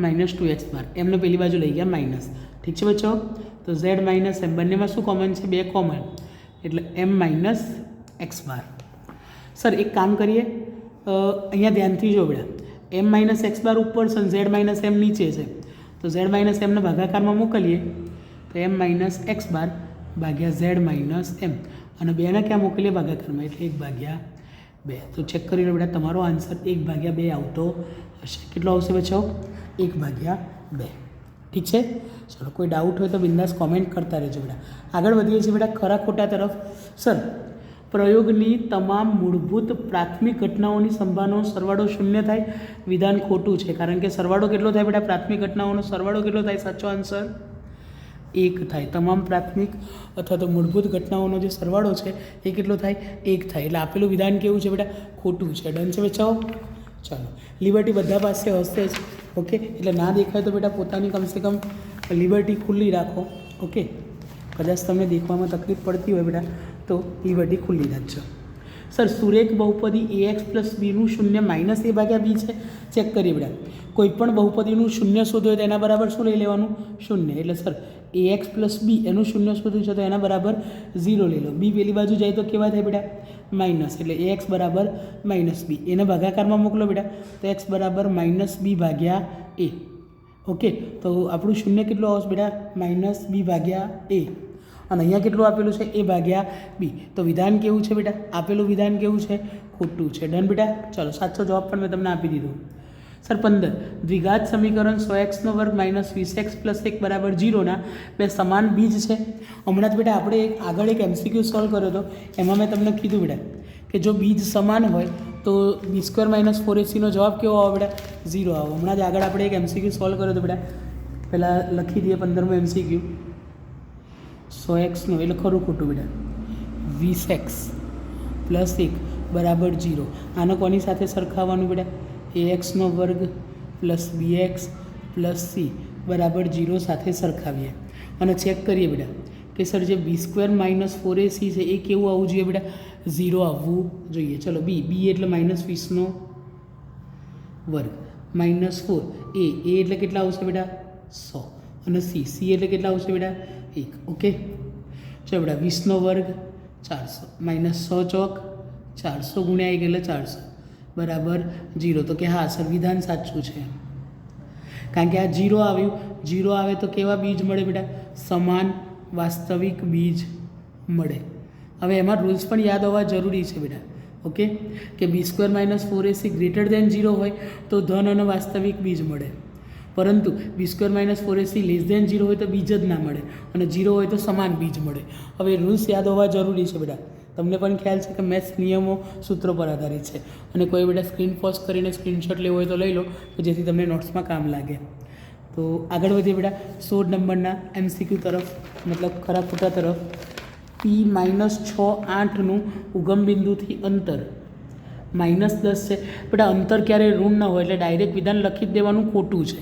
માઇનસ 2x બાર. એમને પેલી બાજુ લઈ ગયા માઇનસ. ઠીક છે બચ્ચો, તો z માઇનસ m બંનેમાં શું કોમન છે? 2 કોમન એટલે m minus x bar. Sir એક કામ કરીએ, અહીંયા ધ્યાનથી જો બેટા, m માઇનસ એક્સ બાર ઉપર છે અને z માઇનસ m નીચે છે તો z માઇનસ એમને ભાગાકારમાં મોકલીએ તો m માઇનસ એક્સ બાર ભાગ્યા z માઇનસ m, અને બેને ક્યાં મોકલીએ? ભાગાકારમાં, એટલે 1/2. તો ચેક કરી લો બેટા, તમારો આન્સર 1/2 આવતો હશે. કેટલો આવશે બચ્ચાઓ? 1/2. ઠીક છે. ચલો, કોઈ ડાઉટ હોય તો બિંદાસ કોમેન્ટ કરતા રહેજો બેટા. આગળ વધીએ છીએ બેટા ખરા ખોટા તરફ. સર પ્રયોગની તમામ મૂળભૂત પ્રાથમિક ઘટનાઓની સંભાવનાનો સરવાળો 0 થાય. વિધાન ખોટું છે, કારણ કે સરવાળો કેટલો થાય બેટા? પ્રાથમિક ઘટનાઓનો સરવાળો કેટલો થાય? સાચો આન્સર 1 થાય. તમામ પ્રાથમિક અથવા તો મૂળભૂત ઘટનાઓનો જે સરવાળો છે એ કેટલો થાય? 1 થાય. એટલે આપેલું વિધાન કેવું છે બેટા? ખોટું છે. ડન છે બચ્ચાઓ? ચાલો, લિબર્ટી બધા પાસે હશે જ. ઓકે, એટલે ના દેખાય તો બેટા પોતાની કમસે કમ લિબર્ટી ખુલ્લી રાખો. ઓકે, કદાચ તમને દેખવામાં તકલીફ પડતી હોય બેટા તો લિબર્ટી ખુલ્લી રાખજો. સર સુરેખ બહુપદી ax પ્લસ બીનું શૂન્ય માઇનસ a ભાગ્યા b છે. ચેક કરીએ બેટા, કોઈ પણ બહુપદીનું શૂન્ય શોધ્યું હોય તો એના બરાબર શું લઈ લેવાનું? શૂન્ય. એટલે સર ax પ્લસ b એનું શૂન્ય શોધ્યું છે તો એના બરાબર 0 લઈ લો. b પેલી બાજુ જાય તો કેવા થાય બેટા? માઇનસ. એટલે ax બરાબર માઇનસ b. એને ભાગાકારમાં મોકલો બેટા તો x બરાબર માઇનસ b ભાગ્યા a. ઓકે, તો આપણું શૂન્ય કેટલું આવશે બેટા? માઇનસ b ભાગ્યા a. અને અહીંયા કેટલું આપેલું છે? a ભાગ્યા b. તો વિધાન કેવું છે બેટા? આપેલું વિધાન કેવું છે? ખોટું છે. ડન બેટા? ચલો, સાચો જવાબ પણ મેં તમને આપી દીધો. સર 15, દ્વિઘાત સમીકરણ 100x² માઇનસ 20x પ્લસ 1 બરાબર 0ના બે સમાન બીજ છે. હમણાં જ બેટા આપણે આગળ એક MCQ સોલ્વ કર્યો હતો, એમાં મેં તમને કીધું બેટા કે જો બીજ સમાન હોય તો b² માઇનસ 4ac જવાબ કેવો આવે બેટા? 0 આવે. હમણાં જ આગળ આપણે એક MCQ સોલ્વ કર્યો હતો બેટા, પહેલાં લખી દઈએ 15મો MCQ. 100x એટલે ખરું ખોટું બેટા? 20x પ્લસ 1 બરાબર 0. આને કોની સાથે સરખાવવાનું બેટા? ax² plus bx plus c બરાબર 0 સાથે સરખાવીએ અને ચેક કરીએ બેટા કે સર જે b² માઇનસ 4ac છે એ કેવું આવવું જોઈએ બેટા? 0 આવવું જોઈએ. ચલો, b એટલે માઇનસ 20² માઇનસ 4 a એટલે કેટલા આવશે બેટા? 100. અને c એટલે કેટલા આવશે બેટા? 1. ઓકે, ચલો બેટા 20² 400 માઇનસ 100 ચોક 400 ગુણ્યા 1 એટલે 400 બરાબર 0. તો કે હા સર વિધાન સાચું છે, કારણ કે આ 0 આવ્યું. 0 આવે તો કેવા બીજ મળે બેટા? સમાન વાસ્તવિક બીજ મળે. હવે એમાં રૂલ્સ પણ યાદ હોવા જરૂરી છે બેટા. ઓકે, કે b² minus 4ac greater than 0 હોય તો ધન અને વાસ્તવિક બીજ મળે, પરંતુ b² minus 4ac less than 0 હોય તો બીજ જ ના મળે, અને 0 હોય તો સમાન બીજ મળે. હવે રૂલ્સ યાદ હોવા જરૂરી છે બેટા. તમને પણ ખ્યાલ છે કે મેથ્સ નિયમો સૂત્રો પર આધારિત છે, અને કોઈ બેટા સ્ક્રીન પોઝ કરીને સ્ક્રીનશોટ લેવો હોય તો લઈ લો, જેથી તમને નોટ્સમાં કામ લાગે. તો આગળ વધીએ બેટા 16 નંબરના MCQ તરફ, મતલબ ખરા ખોટા તરફ. P-6, 8નું ઉગમ બિંદુથી અંતર -10 છે. બેટા અંતર ક્યારેય ઋણ ન હોય એટલે ડાયરેક્ટ વિધાન લખી જ દેવાનું, ખોટું છે.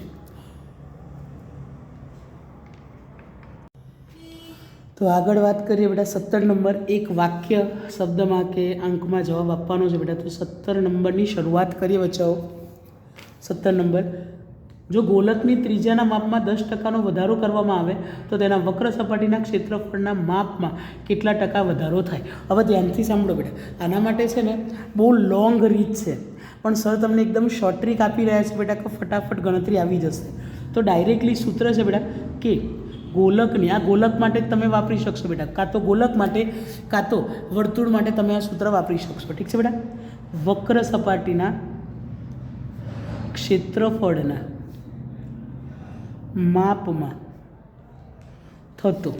તો આગળ વાત કરીએ બેટા 17 નંબર. એક વાક્ય શબ્દમાં કે અંકમાં જવાબ આપવાનો છે બેટા. તો 17 નંબરની શરૂઆત કરીએ બચ્ચાઓ. 17 નંબર, જો ગોલકની ત્રિજ્યાના માપમાં 10% વધારો કરવામાં આવે તો તેના વક્ર સપાટીના ક્ષેત્રફળના માપમાં કેટલા ટકા વધારો થાય. હવે ધ્યાનથી સાંભળો બેટા, આના માટે છે ને બહુ લોંગ રીત છે, પણ સર તમને એકદમ શોર્ટ ટ્રીક આપી રહ્યા છે બેટા કે ફટાફટ ગણતરી આવી જશે. તો ડાયરેક્ટલી સૂત્ર છે બેટા કે ગોલકની, આ ગોલક માટે જ તમે વાપરી શકશો બેટા, કાં તો ગોલક માટે કાં તો વર્તુળ માટે તમે આ સૂત્ર વાપરી શકશો. ઠીક છે બેટા. વક્ર સપાટીના ક્ષેત્રફળના માપમાં થતો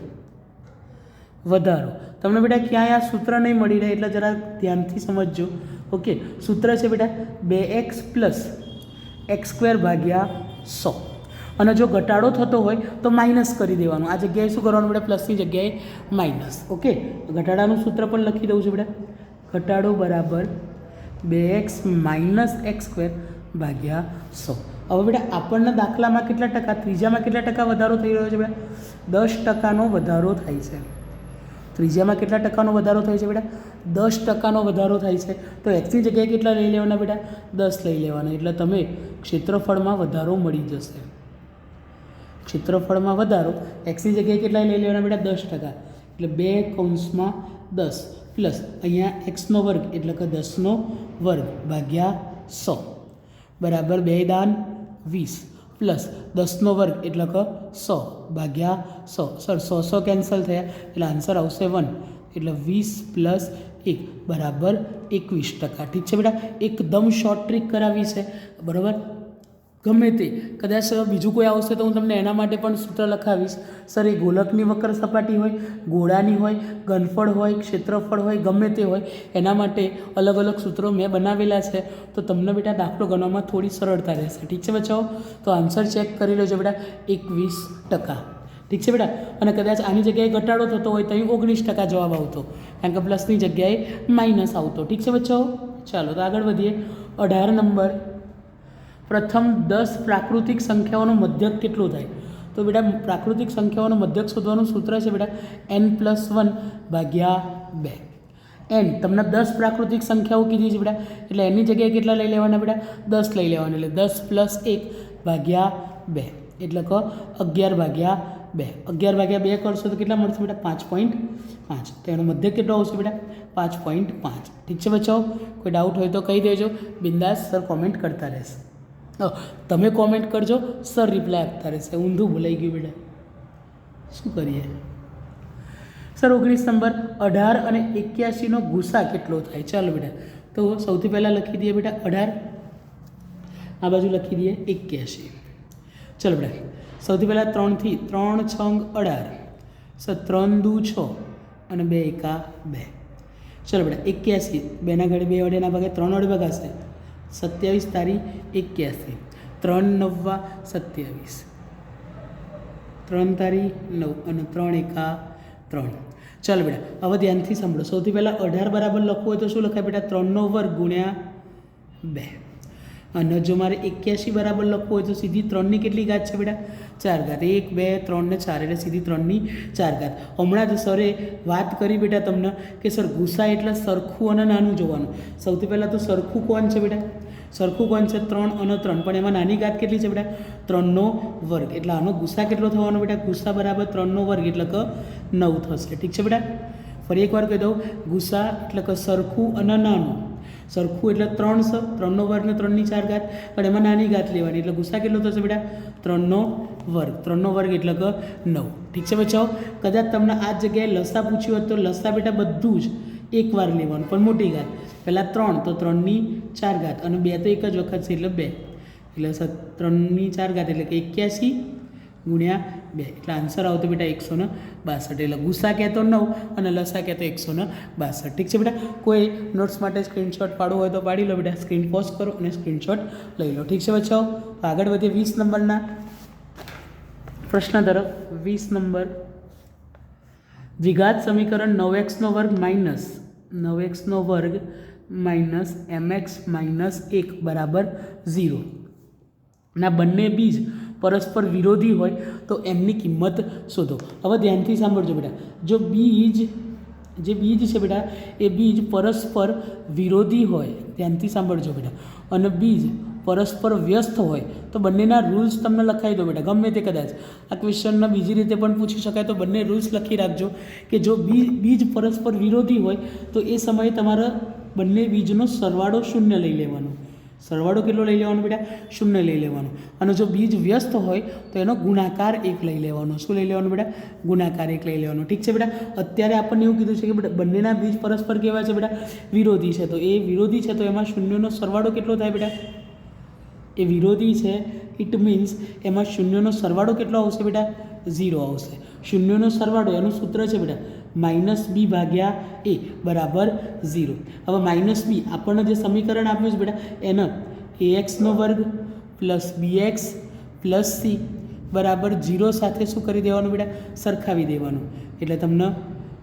વધારો. તમને બેટા ક્યાંય આ સૂત્ર નહીં મળી રહે એટલે જરા ધ્યાનથી સમજજો. ઓકે, સૂત્ર છે બેટા 2x + x² ભાગ્યા 100. અને જો ઘટાડો થતો હોય તો માઇનસ કરી દેવાનું. આ જગ્યાએ શું કરવાનું બેટા? પ્લસની જગ્યાએ માઇનસ. ઓકે, ઘટાડાનું સૂત્ર પણ લખી દઉં છું બેટા. ઘટાડો બરાબર 2x - x² ભાગ્યા 100. હવે બેટા આપણને દાખલામાં કેટલા ટકા, ત્રિજ્યામાં કેટલા ટકા વધારો થઈ રહ્યો છે બેટા? 10% વધારો થાય છે. ત્રિજ્યામાં કેટલા ટકાનો વધારો થાય છે બેટા? 10% વધારો થાય છે. તો એક્સની જગ્યાએ કેટલા લઈ લેવાના બેટા? 10 લઈ લેવાના. એટલે તમે ક્ષેત્રફળમાં વધારો મળી જશે. ક્ષેત્રફળમાં વધારો એક્સની જગ્યાએ કેટલા લઈ લેવાના બેટા? 10%. એટલે 2 * 10 પ્લસ અહીંયા એક્સનો વર્ગ એટલે કે 10નો વર્ગ ભાગ્યા 100 બરાબર 2 દાન 20 પ્લસ 10નો વર્ગ એટલે કે 100 ભાગ્યા 100. સર 100 કેન્સલ થયા એટલે આન્સર આવશે 1. એટલે 20 + 1 બરાબર 21%. ઠીક છે બેટા. એકદમ શોર્ટ ટ્રીક કરાવી છે, બરાબર. ગમે તે કદાચ બીજું કોઈ આવશે તો હું તમને એના માટે પણ સૂત્ર લખાવીશ. સર એ ગોલકની વક્ર સપાટી હોય, ગોળાની હોય, ઘનફળ હોય, ક્ષેત્રફળ હોય, ગમે તે હોય, એના માટે અલગ અલગ સૂત્રો મેં બનાવેલા છે. તો તમને બેટા દાખલો ગણવામાં થોડી સરળતા રહેશે. ઠીક છે બચ્ચાઓ. તો આન્સર ચેક કરી લેજો બેટા, 21%. ઠીક છે બેટા. અને કદાચ આની જગ્યાએ ઘટાડો થતો હોય તો અહીં 19% જવાબ આવતો, કારણ કે પ્લસની જગ્યાએ માઇનસ આવતો. ઠીક છે બચ્ચાઓ. ચાલો તો આગળ વધીએ. 18 નંબર. પ્રથમ 10 પ્રાકૃતિક સંખ્યાઓનો મધ્યક કેટલો થાય? તો બેટા પ્રાકૃતિક સંખ્યાઓનો મધ્યક શોધવાનું સૂત્ર છે બેટા n+1 ભાગ્યા 2. n તમને 10 પ્રાકૃતિક સંખ્યાઓ કીધી છે બેટા, એટલે એની જગ્યાએ કેટલા લઈ લેવાના બેટા? 10 લઈ લેવાના. એટલે 10 + 1 ભાગ્યા 2 એટલે કે 11 ભાગ્યા 2. 11 ભાગ્યા 2 કરશો તો કેટલા મળશે બેટા? 5.5. તો એનો મધ્યક કેટલો આવશે બેટા? 5.5. ઠીક છે બચ્ચાઓ. કોઈ ડાઉટ હોય તો કહી દેજો, બિંદાસ સર કોમેન્ટ કરતા રહેશે. તમે કોમેન્ટ કરજો, સર રિપ્લાય આપતા રહેશે. ઊંધું ભૂલાઈ ગયું બેટા, શું કરીએ? Sir 19 number. 18 અને 81નો ગુસા કેટલો થાય? ચાલો બેટા, તો સૌથી પહેલાં લખી દઈએ બેટા 18, આ બાજુ લખી દઈએ 81. ચાલો બેટા, સૌથી પહેલાં 3 × 3 = 18. સર 3 × 2 = 6 અને 2 × 1 = 2. ચાલો બેટા 81, 2 ના ઘડે 2 વડે ના ભાગે 3 વડે ભગાશે. 27 તારી 81, 3 × 9 = 27, 3 તારી 9 અને 3 × 1 = 3. ચાલો બેટા હવે ધ્યાનથી સાંભળો. સૌથી પહેલાં 18 બરાબર લખવું હોય તો શું લખાય બેટા? 3નો વર્ગ ગુણ્યા 2. અને જો મારે 81 બરાબર લખવું હોય તો સીધી 3ની કેટલી ઘાત છે બેટા? 4 ઘાત. 1 2 3 ને 4 એટલે સીધી 3ની 4 ઘાત. હમણાં જ સરે વાત કરી બેટા તમને કે સર ગુસા એટલે સરખું અને નાનું જોવાનું. સૌથી પહેલાં તો સરખું કોણ છે બેટા? સરખું કોણ છે? 3 અને 3, પણ એમાં નાની ઘાત કેટલી છે બેટા? 3નો વર્ગ. એટલે આનો ગુસા કેટલો થવાનો બેટા? ગુસા બરાબર 3નો વર્ગ એટલે કે 9 થશે. ઠીક છે બેટા. ફરી એકવાર કહી દઉં, ગુસા એટલે કે સરખું અને નાનું. સરખું એટલે 3 છે, 3નો વર્ગ ને 3ની 4 ઘાત, પણ એમાં નાની ઘાત લેવાની. એટલે ગુસા કેટલો થશે બેટા? 3નો વર્ગ. 3નો વર્ગ એટલે કે 9. ઠીક છે બચ્ચાઓ. કદાચ તમને આ જગ્યાએ લસા પૂછ્યું હોત તો લસા બેટા બધું જ એકવાર લેવાનું, પણ મોટી ઘાત. પહેલાં 3 તો 3ની 4 ઘાત અને 2 તો એક જ વખત છે એટલે 2. એટલે 3ની 4 ઘાત એટલે કે 81 ગુણ્યા 2. એટલે આન્સર આવતો બેટા 162. એટલે ગુસા કહેતો 9 અને લસા કહેતો 162. ઠીક છે બેટા. કોઈ નોટ્સ માટે સ્ક્રીનશોટ પાડવો હોય તો પાડી લો બેટા. સ્ક્રીન પોઝ કરો અને સ્ક્રીનશોટ લઈ લો. ઠીક છે બચ્ચાઓ. આગળ વધીએ 20 નંબરના પ્રશ્ન તરફ. 20 નંબર. દ્વિઘાત સમીકરણ 9x² - 9x² - mx - 1 બરાબર 0 ના બંને બીજ પરસ્પર વિરોધી હોય તો એમની કિંમત શોધો. હવે ધ્યાનથી સાંભળજો બેટા. જો બીજ છે બેટા એ બીજ પરસ્પર વિરોધી હોય, ધ્યાનથી સાંભળજો બેટા, અને બીજ પરસ્પર વ્યસ્ત હોય તો બંનેના રૂલ્સ તમને લખાવી દો બેટા, ગમે તે કદાચ આ ક્વેશ્ચનને બીજી રીતે પણ પૂછી શકાય તો બંને રૂલ્સ લખી રાખજો કે જો બીજ પરસ્પર વિરોધી હોય તો એ સમયે તમારે બંને બીજનો સરવાળો શૂન્ય લઈ લેવાનો. સરવાળો કેટલો લઈ લેવાનો બેટા? શૂન્ય લઈ લેવાનો. અને જો બીજ વ્યસ્ત હોય તો એનો ગુણાકાર 1 લઈ લેવાનો. શું લઈ લેવાનું બેટા? ગુણાકાર 1 લઈ લેવાનો. ઠીક છે બેટા? અત્યારે આપણને એવું કીધું છે કે બેટા બંનેના બીજ પરસ્પર કેવા છે બેટા? વિરોધી છે. તો એ વિરોધી છે તો એમાં શૂન્યનો સરવાળો કેટલો થાય બેટા? એ વિરોધી છે, ઇટ મીન્સ એમાં શૂન્યનો સરવાળો કેટલો આવશે બેટા? 0 આવશે. શૂન્યનો સરવાળો એનું સૂત્ર છે બેટા -b ભાગ્યા a બરાબર 0. હવે -b આપણને જે સમીકરણ આપ્યું છે બેટા એને ax² plus bx plus c બરાબર 0 સાથે શું કરી દેવાનું બેટા? સરખાવી દેવાનું. એટલે તમને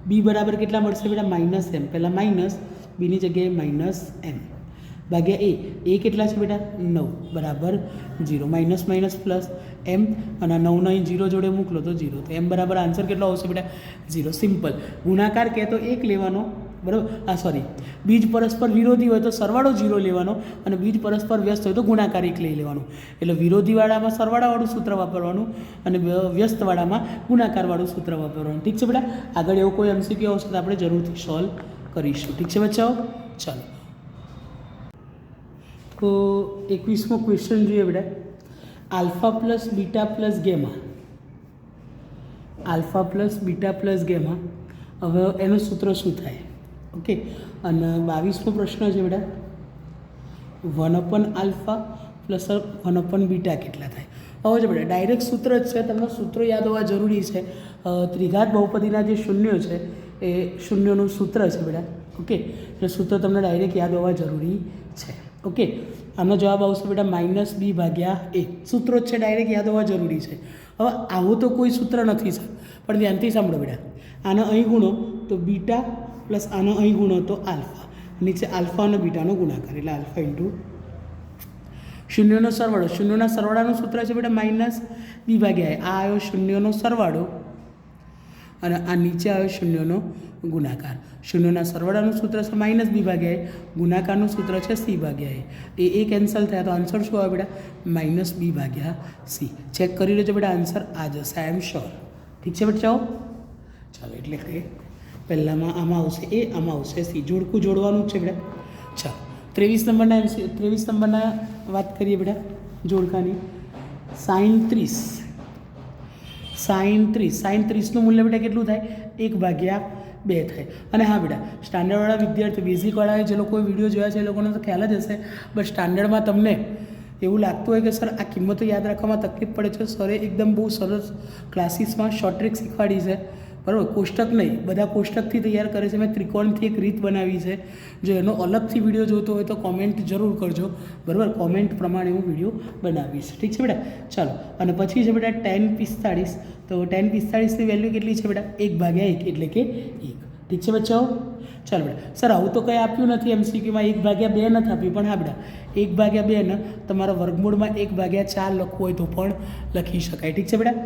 b બરાબર કેટલા મળશે બેટા? -m. પહેલાં માઇનસ, બીની જગ્યાએ -m ભાગ્યા a કેટલા છે બેટા? 9 બરાબર 0. માઇનસ માઇનસ પ્લસ m અને 9 અહીં 0 જોડે મોકલો તો 0. તો m બરાબર આન્સર કેટલો આવશે બેટા? 0. સિમ્પલ. ગુણાકાર કહે તો 1 લેવાનો, બરાબર? બીજ પરસ્પર વિરોધી હોય તો સરવાળો 0 લેવાનો અને બીજ પરસ્પર વ્યસ્ત હોય તો ગુણાકાર 1 લઈ લેવાનો. એટલે વિરોધીવાળામાં સરવાળાવાળું સૂત્ર વાપરવાનું અને વ્યસ્તવાળામાં ગુણાકારવાળું સૂત્ર વાપરવાનું. ઠીક છે બેટા? આગળ એવો કોઈ MCQ આવશે તો આપણે જરૂરથી સોલ્વ કરીશું. ઠીક છે બચ્ચાઓ? ચાલો તો 21મો ક્વેશ્ચન જોઈએ બેટા. Alpha plus beta plus gamma, alpha plus beta plus gamma, હવે એનું સૂત્ર શું થાય? ઓકે. અને 22મો પ્રશ્ન છે બેટા 1/α પ્લસ 1/β કેટલા થાય? હવે જો બેટા ડાયરેક્ટ સૂત્ર જ છે, તમને સૂત્રો યાદ હોવા જરૂરી છે. ત્રિઘાત બહુપદીના જે શૂન્યો છે એ શૂન્યોનું સૂત્ર છે બેટા. ઓકે. એટલે સૂત્ર તમને ડાયરેક્ટ યાદ હોવા જરૂરી છે. ઓકે. આનો જવાબ આવશે બેટા -b ભાગ્યા a. સૂત્રો જ છે, ડાયરેક્ટ યાદ હોવા જરૂરી છે. હવે આવું તો કોઈ સૂત્ર નથી સર, પણ ધ્યાનથી સાંભળો બેટા. આનો અહીં ગુણો તો બીટા પ્લસ આનો અહીં ગુણો તો આલ્ફા, નીચે આલ્ફા અને બીટાનો ગુણાકાર એટલે આલ્ફા ઇન્ટુ શૂન્યનો સરવાળો. શૂન્યના સરવાળાનું સૂત્ર છે બેટા -b ભાગ્યા a. આ આવ્યો શૂન્યનો સરવાળો અને આ નીચે આવ્યો શૂન્યનો ગુણાકાર. શૂન્યના સરવાળાનું સૂત્ર છે -b ભાગ્યા a, ગુણાકારનું સૂત્ર છે c ભાગ્યા a. એ કેન્સલ થયા તો આન્સર શું આવે બેટા? -b ભાગ્યા c. ચેક કરી લેજો બેટા, આન્સર આ જશે. આઈ એમ શ્યોર. ઠીક છે બેટા? ચાલો એટલે કે પહેલાંમાં આમાં આવશે a, આમાં આવશે c. જોડકું જોડવાનું જ છે બેટા. ચાલો 23 નંબરના વાત કરીએ બેટા જોડકાની. sin 30નું મૂલ્ય બેટા કેટલું થાય? 1/2 થાય. અને હા બેટા સ્ટાન્ડર્ડવાળા વિદ્યાર્થીઓ, બેઝિકવાળાએ જે લોકોએ વિડીયો જોયા છે એ લોકોને તો ખ્યાલ જ હશે, બટ સ્ટાન્ડર્ડમાં તમને એવું લાગતું હોય કે સર આ કિંમતો યાદ રાખવામાં તકલીફ પડે છે, સરે એકદમ બહુ સરસ ક્લાસીસમાં શોર્ટ ટ્રિક શીખવાડી છે, બરાબર? કોષ્ટક નહીં, બધા કોષ્ટકથી તૈયાર કરે છે. મેં ત્રિકોણથી એક રીત બનાવી છે. જો એનો અલગથી વિડીયો જોતો હોય તો કોમેન્ટ જરૂર કરજો, બરાબર? કોમેન્ટ પ્રમાણે હું વિડીયો બનાવીશ. ઠીક છે બેટા? ચાલો. અને પછી છે બેટા tan 45. તો tan 45ની વેલ્યુ કેટલી છે બેટા? 1/1 એટલે કે 1. ઠીક છે બચ્ચાઓ? ચાલો બેટા. સર આવું તો કંઈ આપ્યું નથી MCQમાં, 1/2 નથી આપ્યું, પણ હા બેટા 1/2 ને તમારા વર્ગમૂળમાં 1/4 લખવું હોય તો પણ લખી શકાય. ઠીક છે બેટા?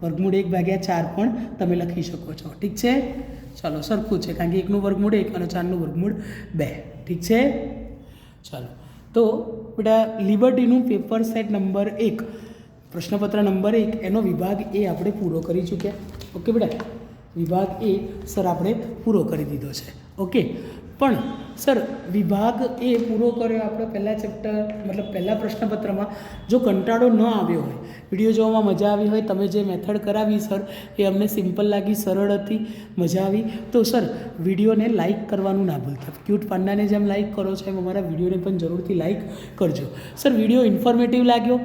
વર્ગમૂળ 1/4 પણ તમે લખી શકો છો. ઠીક છે? ચાલો સરખું છે, કારણ કે 1નું વર્ગમૂળ 1 અને 4નું વર્ગમૂળ 2. ઠીક છે? ચાલો તો બેટા લિબર્ટીનું પેપર સેટ નંબર 1, પ્રશ્નપત્ર નંબર 1 એનો વિભાગ એ આપણે પૂરો કરી ચૂક્યા. ઓકે બેટા? વિભાગ એ સર આપણે પૂરો કરી દીધો છે. ઓકે. પણ સર વિભાગ એ પૂરો કર્યો આપણે પહેલાં ચેપ્ટર મતલબ પહેલાં પ્રશ્નપત્રમાં જો કંટાળો ન આવ્યો હોય, વિડીયો જોવામાં મજા આવી હોય, તમે જે મેથડ કરાવી સર એ અમને સિમ્પલ લાગી, સરળ હતી, મજા આવી, તો સર વિડીયોને લાઇક કરવાનું ના ભૂલતા. ક્યુટ પાંડાને જેમ લાઇક કરો છો એમ અમારા વિડીયોને પણ જરૂરથી લાઇક કરજો. સર વિડીયો ઇન્ફોર્મેટિવ લાગ્યો,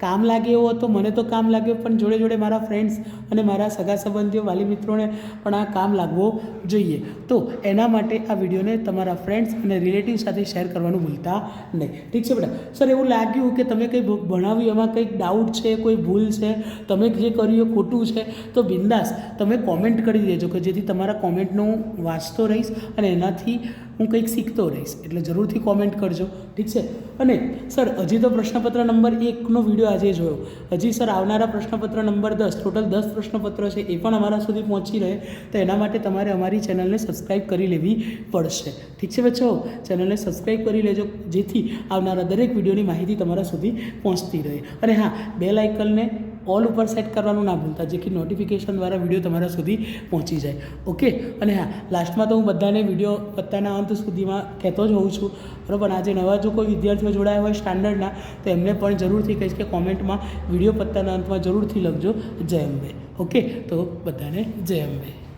કામ લાગે એવો હતો, મને તો કામ લાગ્યો, પણ જોડે જોડે મારા ફ્રેન્ડ્સ અને મારા સગા સંબંધીઓ, વાલી મિત્રોને પણ આ કામ લાગવો જોઈએ. તો એના માટે આ વિડીયોને તમારા ફ્રેન્ડ્સ અને રિલેટિવ સાથે શેર કરવાનું ભૂલતા નહીં. ઠીક છે બેટા? સર એવું લાગ્યું કે તમે કંઈ ભણાવ્યું એમાં કંઈક ડાઉટ છે, કોઈ ભૂલ છે, તમે જે કર્યું એ ખોટું છે, તો બિંદાસ તમે કોમેન્ટ કરી દેજો કે જેથી તમારા કોમેન્ટનો હું વાંચતો રહીશ અને એનાથી હું કંઈક શીખતો રહીશ. એટલે જરૂરથી કોમેન્ટ કરજો, ઠીક છે. અને સર હજી તો પ્રશ્નપત્ર નંબર 1નો વિડીયો આજે જોયો, હજી સર આવનારા પ્રશ્નપત્ર નંબર 10 ટોટલ 10 પ્રશ્નપત્રો છે એ પણ અમારા સુધી પહોંચી રહે, તો એના માટે તમારે અમારી ચેનલને સબસ્ક્રાઈબ કરી લેવી પડશે, ઠીક છે બચ્ચો. ચેનલને સબસ્ક્રાઈબ કરી લેજો જેથી આવનારા દરેક વિડીયોની માહિતી તમારા સુધી પહોંચતી રહે. અને હા, બેલ આઇકનને ઓલ ઉપર સેટ કરવાનું ના ભૂલતા, જેથી નોટિફિકેશન દ્વારા વિડીયો તમારા સુધી પહોંચી જાય. ઓકે. અને હા, લાસ્ટમાં તો હું બધાને વિડીયો પત્તાના અંત સુધીમાં કહેતો જ હોઉં છું, બરાબર. આજે નવા જો કોઈ વિદ્યાર્થીઓ જોડાયા હોય સ્ટાન્ડર્ડના, તો એમને પણ જરૂરથી કહીશ કે કોમેન્ટમાં વિડીયો પત્તાના અંતમાં જરૂરથી લખજો જય અંબે. ઓકે. તો બધાને જય અંબે.